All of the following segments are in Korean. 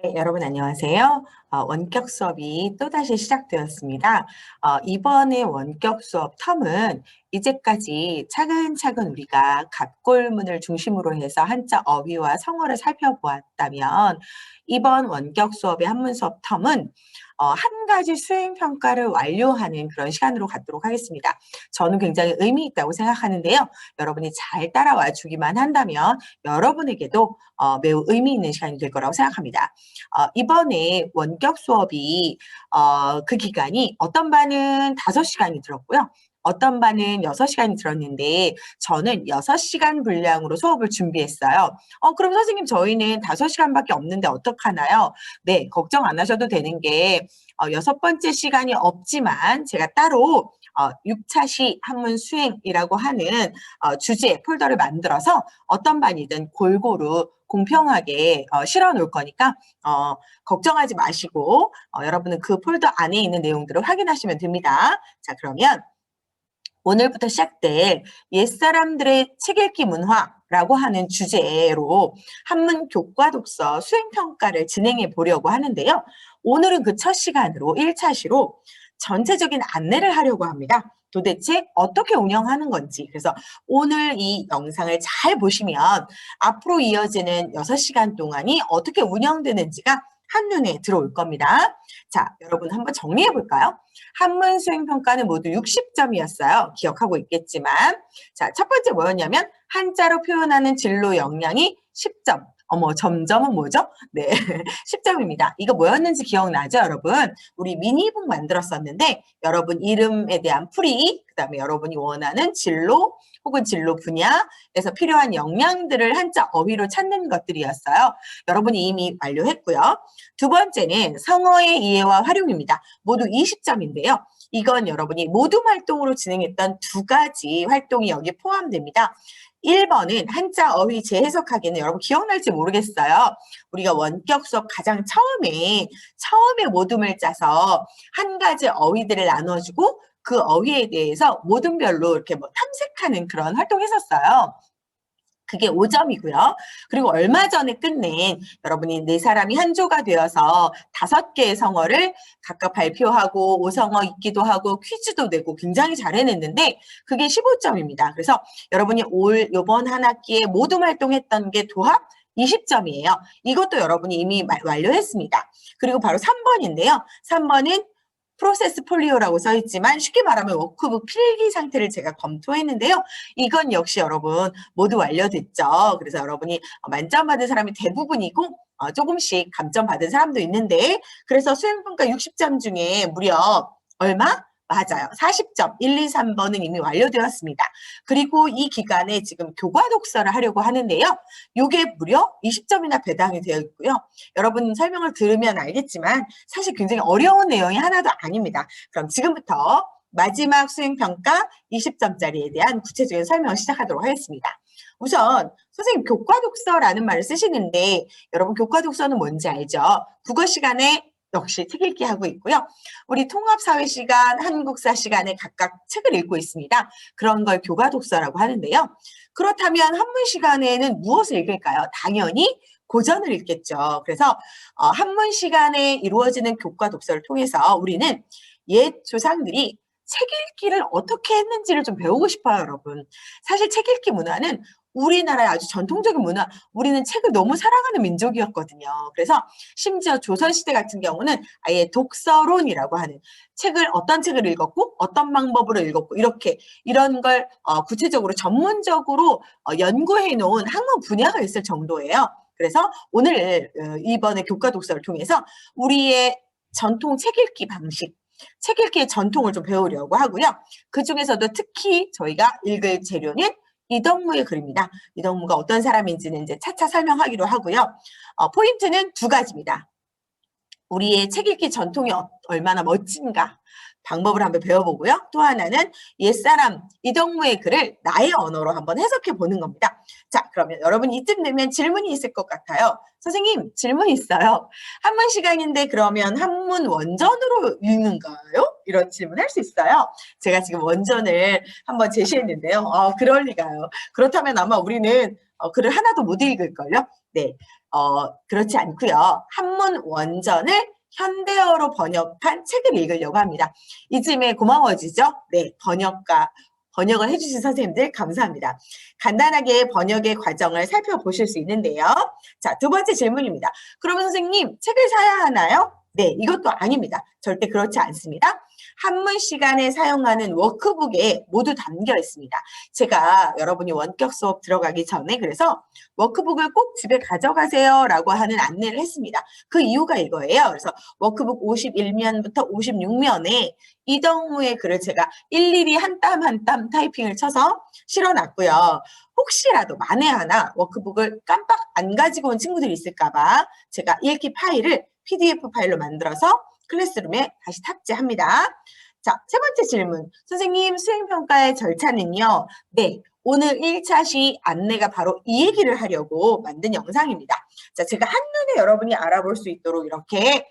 네, 여러분 안녕하세요. 원격 수업이 또다시 시작되었습니다. 이번에 원격 수업 텀은 이제까지 차근차근 우리가 갑골문을 중심으로 해서 한자 어휘와 성어를 살펴보았다면 이번 원격 수업의 한문 수업 텀은 한 가지 수행 평가를 완료하는 그런 시간으로 갖도록 하겠습니다. 저는 굉장히 의미 있다고 생각하는데요. 여러분이 잘 따라와 주기만 한다면 여러분에게도 매우 의미 있는 시간이 될 거라고 생각합니다. 이번에 원격 수업이 그 기간이 어떤 반은 5시간이 들었고요. 어떤 반은 6시간이 들었는데 저는 6시간 분량으로 수업을 준비했어요. 그럼 선생님 저희는 5시간밖에 없는데 어떡하나요? 네, 걱정 안 하셔도 되는 게 6번째 시간이 없지만 제가 따로 6차시 한문 수행이라고 하는 주제 폴더를 만들어서 어떤 반이든 골고루 공평하게 실어 놓을 거니까 걱정하지 마시고 여러분은 그 폴더 안에 있는 내용들을 확인하시면 됩니다. 자, 그러면 오늘부터 시작될 옛사람들의 책 읽기 문화라고 하는 주제로 한문 교과 독서 수행평가를 진행해 보려고 하는데요. 오늘은 그 첫 시간으로 1차시로 전체적인 안내를 하려고 합니다. 도대체 어떻게 운영하는 건지. 그래서 오늘 이 영상을 잘 보시면 앞으로 이어지는 6시간 동안이 어떻게 운영되는지가 한눈에 들어올 겁니다. 자, 여러분 한번 정리해 볼까요? 한문 수행평가는 모두 60점이었어요. 기억하고 있겠지만. 자, 첫 번째 뭐였냐면 한자로 표현하는 진로 역량이 10점. 어머, 점점은 뭐죠? 네, 10점입니다. 이거 뭐였는지 기억나죠, 여러분? 우리 미니북 만들었었는데 여러분 이름에 대한 풀이, 그다음에 여러분이 원하는 진로 혹은 진로 분야에서 필요한 역량들을 한자 어휘로 찾는 것들이었어요. 여러분이 이미 완료했고요. 두 번째는 성어의 이해와 활용입니다. 모두 20점인데요. 이건 여러분이 모둠 활동으로 진행했던 두 가지 활동이 여기 포함됩니다. 1번은 한자 어휘 재해석하기는 여러분 기억날지 모르겠어요. 우리가 원격 수업 가장 처음에 모둠을 짜서 한 가지 어휘들을 나눠주고 그 어휘에 대해서 모둠별로 이렇게 뭐 탐색하는 그런 활동했었어요. 그게 5점이고요. 그리고 얼마 전에 끝낸 여러분이 4사람이 한 조가 되어서 5개의 성어를 각각 발표하고 5성어 읽기도 하고 퀴즈도 내고 굉장히 잘 해냈는데 그게 15점입니다. 그래서 여러분이 요번 한 학기에 모두 활동했던 게 도합 20점이에요. 이것도 여러분이 이미 완료했습니다. 그리고 바로 3번인데요. 3번은 프로세스 폴리오라고 써 있지만 쉽게 말하면 워크북 필기 상태를 제가 검토했는데요. 이건 역시 여러분 모두 완료됐죠. 그래서 여러분이 만점 받은 사람이 대부분이고 조금씩 감점 받은 사람도 있는데 그래서 수행평가 60점 중에 무려 얼마? 맞아요. 40점. 1, 2, 3번은 이미 완료되었습니다. 그리고 이 기간에 지금 교과 독서를 하려고 하는데요. 이게 무려 20점이나 배당이 되어 있고요. 여러분 설명을 들으면 알겠지만 사실 굉장히 어려운 내용이 하나도 아닙니다. 그럼 지금부터 마지막 수행평가 20점짜리에 대한 구체적인 설명을 시작하도록 하겠습니다. 우선 선생님 교과 독서라는 말을 쓰시는데 여러분 교과 독서는 뭔지 알죠? 국어 시간에 역시 책 읽기 하고 있고요. 우리 통합사회 시간, 한국사 시간에 각각 책을 읽고 있습니다. 그런 걸 교과 독서라고 하는데요. 그렇다면 한문 시간에는 무엇을 읽을까요? 당연히 고전을 읽겠죠. 그래서 한문 시간에 이루어지는 교과 독서를 통해서 우리는 옛 조상들이 책 읽기를 어떻게 했는지를 좀 배우고 싶어요, 여러분. 사실 책 읽기 문화는 우리나라의 아주 전통적인 문화, 우리는 책을 너무 사랑하는 민족이었거든요. 그래서 심지어 조선시대 같은 경우는 아예 독서론이라고 하는 어떤 책을 읽었고 어떤 방법으로 읽었고 이런 걸 구체적으로 전문적으로 연구해 놓은 학문 분야가 있을 정도예요. 그래서 오늘 이번에 교과 독서를 통해서 우리의 전통 책 읽기 방식, 책 읽기의 전통을 좀 배우려고 하고요. 그중에서도 특히 저희가 읽을 재료는 이덕무의 글입니다. 이덕무가 어떤 사람인지는 이제 차차 설명하기로 하고요. 포인트는 두 가지입니다. 우리의 책 읽기 전통이 얼마나 멋진가 방법을 한번 배워보고요. 또 하나는 옛사람 이덕무의 글을 나의 언어로 한번 해석해 보는 겁니다. 자, 그러면 여러분 이쯤 되면 질문이 있을 것 같아요. 선생님, 질문 있어요. 한문 시간인데 그러면 한문 원전으로 읽는가요? 이런 질문 할 수 있어요. 제가 지금 원전을 한번 제시했는데요. 그럴 리가요. 그렇다면 아마 우리는 글을 하나도 못 읽을걸요? 네, 그렇지 않고요. 한문 원전을 현대어로 번역한 책을 읽으려고 합니다. 이쯤에 고마워지죠? 네, 번역을 해주신 선생님들 감사합니다. 간단하게 번역의 과정을 살펴보실 수 있는데요. 자, 두 번째 질문입니다. 그러면 선생님, 책을 사야 하나요? 네, 이것도 아닙니다. 절대 그렇지 않습니다. 한문 시간에 사용하는 워크북에 모두 담겨 있습니다. 제가 여러분이 원격 수업 들어가기 전에 그래서 워크북을 꼭 집에 가져가세요 라고 하는 안내를 했습니다. 그 이유가 이거예요. 그래서 워크북 51면부터 56면에 이덕무의 글을 제가 일일이 한 땀 한 땀 타이핑을 쳐서 실어놨고요. 혹시라도 만에 하나 워크북을 깜빡 안 가지고 온 친구들이 있을까봐 제가 읽기 파일을 PDF 파일로 만들어서 클래스룸에 다시 탑재합니다. 자, 세 번째 질문. 선생님, 수행평가의 절차는요? 네, 오늘 1차 시 안내가 바로 이 얘기를 하려고 만든 영상입니다. 자, 제가 한눈에 여러분이 알아볼 수 있도록 이렇게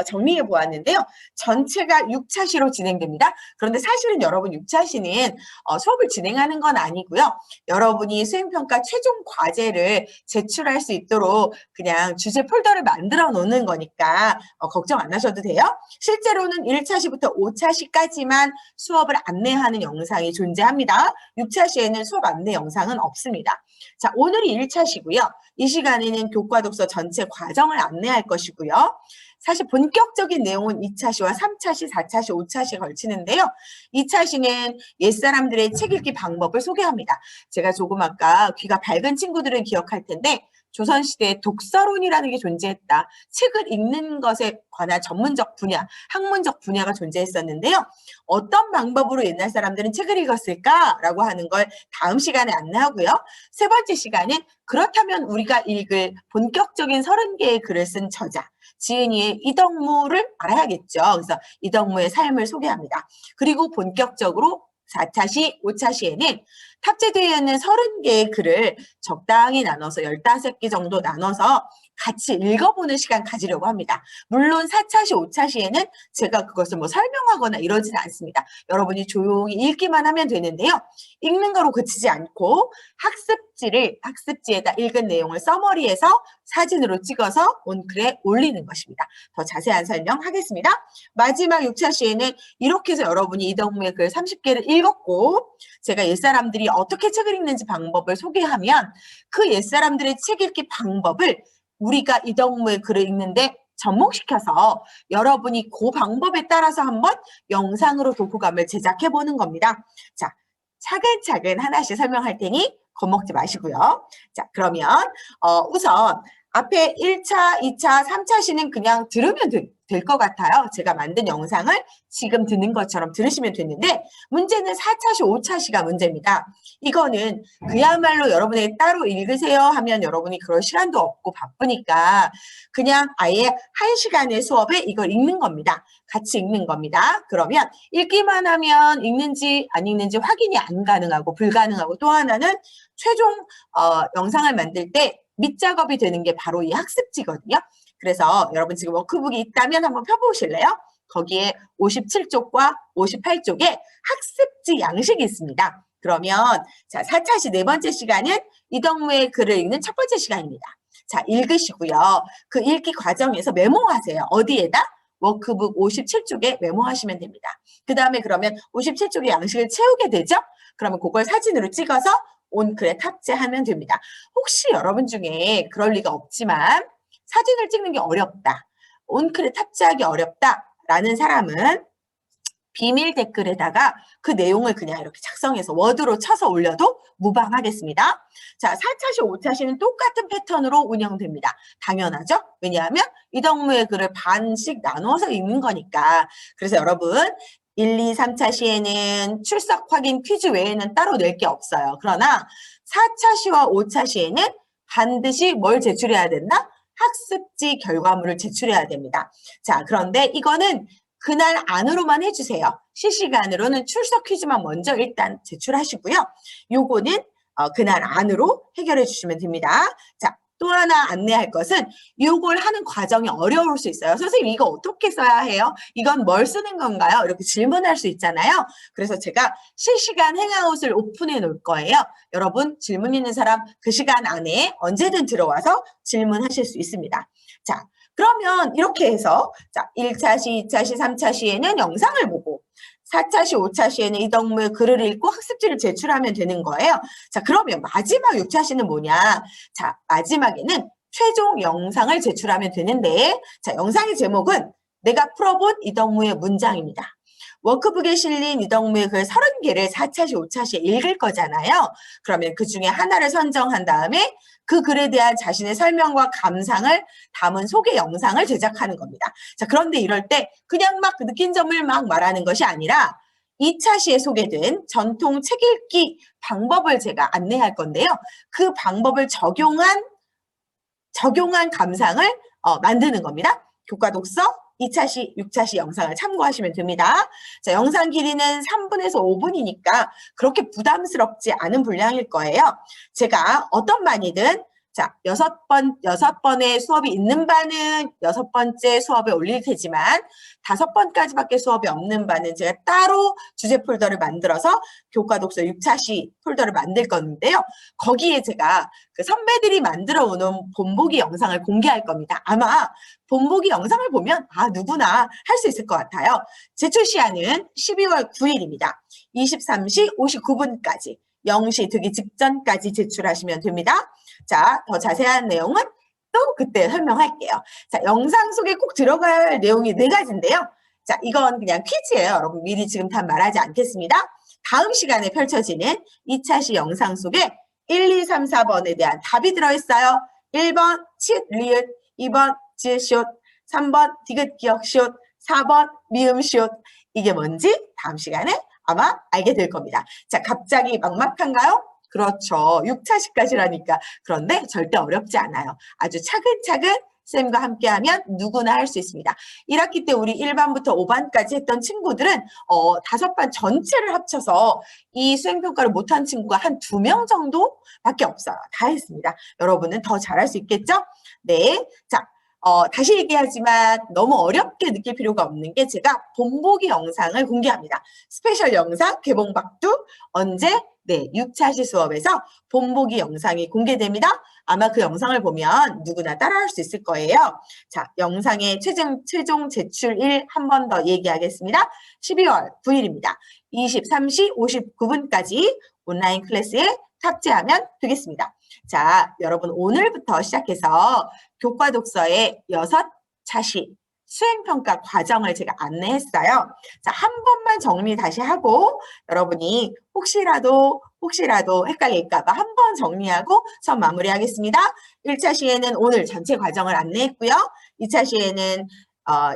정리해 보았는데요. 전체가 6차 시로 진행됩니다. 그런데 사실은 여러분 6차 시는 수업을 진행하는 건 아니고요. 여러분이 수행평가 최종 과제를 제출할 수 있도록 그냥 주제 폴더를 만들어 놓는 거니까 걱정 안 하셔도 돼요. 실제로는 1차 시부터 5차 시까지만 수업을 안내하는 영상이 존재합니다. 6차 시에는 수업 안내 영상은 없습니다. 자, 오늘이 1차 시고요. 이 시간에는 교과 독서 전체 과정을 안내할 것이고요. 사실 본격적인 내용은 2차 시와 3차 시, 4차 시, 5차 시에 걸치는데요. 2차 시는 옛사람들의 책 읽기 방법을 소개합니다. 제가 조금 아까 귀가 밝은 친구들은 기억할 텐데 조선시대에 독서론이라는 게 존재했다. 책을 읽는 것에 관한 전문적 분야, 학문적 분야가 존재했었는데요. 어떤 방법으로 옛날 사람들은 책을 읽었을까라고 하는 걸 다음 시간에 안내하고요. 세 번째 시간은 그렇다면 우리가 읽을 본격적인 30개의 글을 쓴 저자, 지은이의 이덕무를 알아야겠죠. 그래서 이덕무의 삶을 소개합니다. 그리고 본격적으로 4차 시, 5차 시에는 탑재되어 있는 30개의 글을 적당히 나눠서 15개 정도 나눠서 같이 읽어보는 시간 가지려고 합니다. 물론 4차 시, 5차 시에는 제가 그것을 뭐 설명하거나 이러지는 않습니다. 여러분이 조용히 읽기만 하면 되는데요. 읽는 거로 그치지 않고 학습지에다 읽은 내용을 서머리해서 사진으로 찍어서 온글에 올리는 것입니다. 더 자세한 설명하겠습니다. 마지막 6차 시에는 이렇게 해서 여러분이 이덕무의 글 30개를 읽었고 제가 옛사람들이 어떻게 책을 읽는지 방법을 소개하면 그 옛사람들의 책 읽기 방법을 우리가 이덕무의 글을 읽는데 접목시켜서 여러분이 그 방법에 따라서 한번 영상으로 독후감을 제작해보는 겁니다. 자, 차근차근 하나씩 설명할 테니 겁먹지 마시고요. 자, 그러면 우선 앞에 1차, 2차, 3차 시는 그냥 들으면 될 것 같아요. 제가 만든 영상을 지금 듣는 것처럼 들으시면 되는데 문제는 4차 시, 5차 시가 문제입니다. 이거는 그야말로 여러분에게 따로 읽으세요 하면 여러분이 그럴 시간도 없고 바쁘니까 그냥 아예 1시간의 수업에 이걸 읽는 겁니다. 같이 읽는 겁니다. 그러면 읽기만 하면 읽는지 안 읽는지 확인이 안 가능하고 불가능하고 또 하나는 최종 영상을 만들 때 밑작업이 되는 게 바로 이 학습지거든요. 그래서 여러분 지금 워크북이 있다면 한번 펴보실래요? 거기에 57쪽과 58쪽에 학습지 양식이 있습니다. 그러면 자 4차 시 네 번째 시간은 이덕무의 글을 읽는 첫 번째 시간입니다. 자 읽으시고요. 그 읽기 과정에서 메모하세요. 어디에다? 워크북 57쪽에 메모하시면 됩니다. 그 다음에 그러면 57쪽의 양식을 채우게 되죠? 그러면 그걸 사진으로 찍어서 온글에 탑재하면 됩니다. 혹시 여러분 중에 그럴 리가 없지만 사진을 찍는 게 어렵다. 온글에 탑재하기 어렵다라는 사람은 비밀 댓글에다가 그 내용을 그냥 이렇게 작성해서 워드로 쳐서 올려도 무방하겠습니다. 자, 4차 시, 5차 시는 똑같은 패턴으로 운영됩니다. 당연하죠? 왜냐하면 이덕무의 글을 반씩 나눠서 읽는 거니까. 그래서 여러분 1, 2, 3차 시에는 출석 확인 퀴즈 외에는 따로 낼 게 없어요. 그러나 4차 시와 5차 시에는 반드시 뭘 제출해야 된다? 학습지 결과물을 제출해야 됩니다. 자, 그런데 이거는 그날 안으로만 해주세요. 실시간으로는 출석 퀴즈만 먼저 일단 제출하시고요. 요거는 그날 안으로 해결해 주시면 됩니다. 자, 또 하나 안내할 것은 이걸 하는 과정이 어려울 수 있어요. 선생님 이거 어떻게 써야 해요? 이건 뭘 쓰는 건가요? 이렇게 질문할 수 있잖아요. 그래서 제가 실시간 행아웃을 오픈해 놓을 거예요. 여러분 질문 있는 사람 그 시간 안에 언제든 들어와서 질문하실 수 있습니다. 자, 그러면 이렇게 해서 자 1차 시, 2차 시, 3차 시에는 영상을 보고 4차 시, 5차 시에는 이덕무의 글을 읽고 학습지를 제출하면 되는 거예요. 자, 그러면 마지막 6차 시는 뭐냐? 자, 마지막에는 최종 영상을 제출하면 되는데 자, 영상의 제목은 내가 풀어본 이덕무의 문장입니다. 워크북에 실린 이덕무의 글 30개를 4차 시, 5차 시에 읽을 거잖아요. 그러면 그 중에 하나를 선정한 다음에 그 글에 대한 자신의 설명과 감상을 담은 소개 영상을 제작하는 겁니다. 자, 그런데 이럴 때 그냥 막 느낀 점을 막 말하는 것이 아니라 2차 시에 소개된 전통 책 읽기 방법을 제가 안내할 건데요. 그 방법을 적용한 감상을 만드는 겁니다. 교과 독서 2차 시, 6차 시 영상을 참고하시면 됩니다. 자, 영상 길이는 3분에서 5분이니까 그렇게 부담스럽지 않은 분량일 거예요. 제가 어떤 반이든 자, 6번의 수업이 있는 반은 6번째 수업에 올릴 테지만 5번까지밖에 수업이 없는 반은 제가 따로 주제 폴더를 만들어서 교과 독서 6차 시 폴더를 만들 건데요. 거기에 제가 그 선배들이 만들어 오는 본보기 영상을 공개할 겁니다. 아마 본보기 영상을 보면 누구나 할 수 있을 것 같아요. 제출 시한은 12월 9일입니다. 23시 59분까지 0시 되기 직전까지 제출하시면 됩니다. 자, 더 자세한 내용은 또 그때 설명할게요. 자, 영상 속에 꼭 들어갈 내용이 4가지인데요. 자, 이건 그냥 퀴즈예요. 여러분 미리 지금 다 말하지 않겠습니다. 다음 시간에 펼쳐지는 2차 시 영상 속에 1, 2, 3, 4번에 대한 답이 들어있어요. 1번 칫, 리을, 2번 지읒, 3번 디귿, 기역, 읒, 4번 미음, 읒. 이게 뭔지 다음 시간에 아마 알게 될 겁니다. 자, 갑자기 막막한가요? 그렇죠. 6차시까지라니까. 그런데 절대 어렵지 않아요. 아주 차근차근 쌤과 함께하면 누구나 할 수 있습니다. 1학기 때 우리 1반부터 5반까지 했던 친구들은 5반 전체를 합쳐서 이 수행평가를 못한 친구가 한 2명 정도밖에 없어요. 다 했습니다. 여러분은 더 잘할 수 있겠죠? 네. 자, 다시 얘기하지만 너무 어렵게 느낄 필요가 없는 게 제가 본보기 영상을 공개합니다. 스페셜 영상 개봉박두 언제? 네, 6차 시 수업에서 본보기 영상이 공개됩니다. 아마 그 영상을 보면 누구나 따라할 수 있을 거예요. 자, 영상의 최종 제출일 한 번 더 얘기하겠습니다. 12월 9일입니다. 23시 59분까지 온라인 클래스에 탑재하면 되겠습니다. 자, 여러분 오늘부터 시작해서 교과 독서의 6차 시 수행평가 과정을 제가 안내했어요. 자, 한 번만 정리 다시 하고 여러분이 혹시라도 헷갈릴까봐 한 번 정리하고 수업 마무리하겠습니다. 1차 시에는 오늘 전체 과정을 안내했고요. 2차 시에는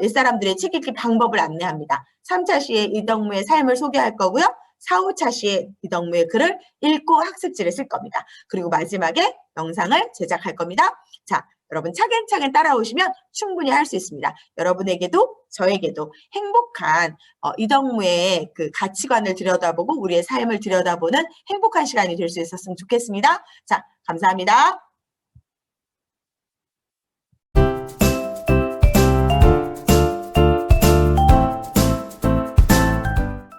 옛사람들의 책 읽기 방법을 안내합니다. 3차 시에 이덕무의 삶을 소개할 거고요. 4, 5차 시에 이덕무의 글을 읽고 학습지를 쓸 겁니다. 그리고 마지막에 영상을 제작할 겁니다. 자, 여러분 차근차근 따라오시면 충분히 할 수 있습니다. 여러분에게도 저에게도 행복한 이덕무의 그 가치관을 들여다보고 우리의 삶을 들여다보는 행복한 시간이 될 수 있었으면 좋겠습니다. 자, 감사합니다.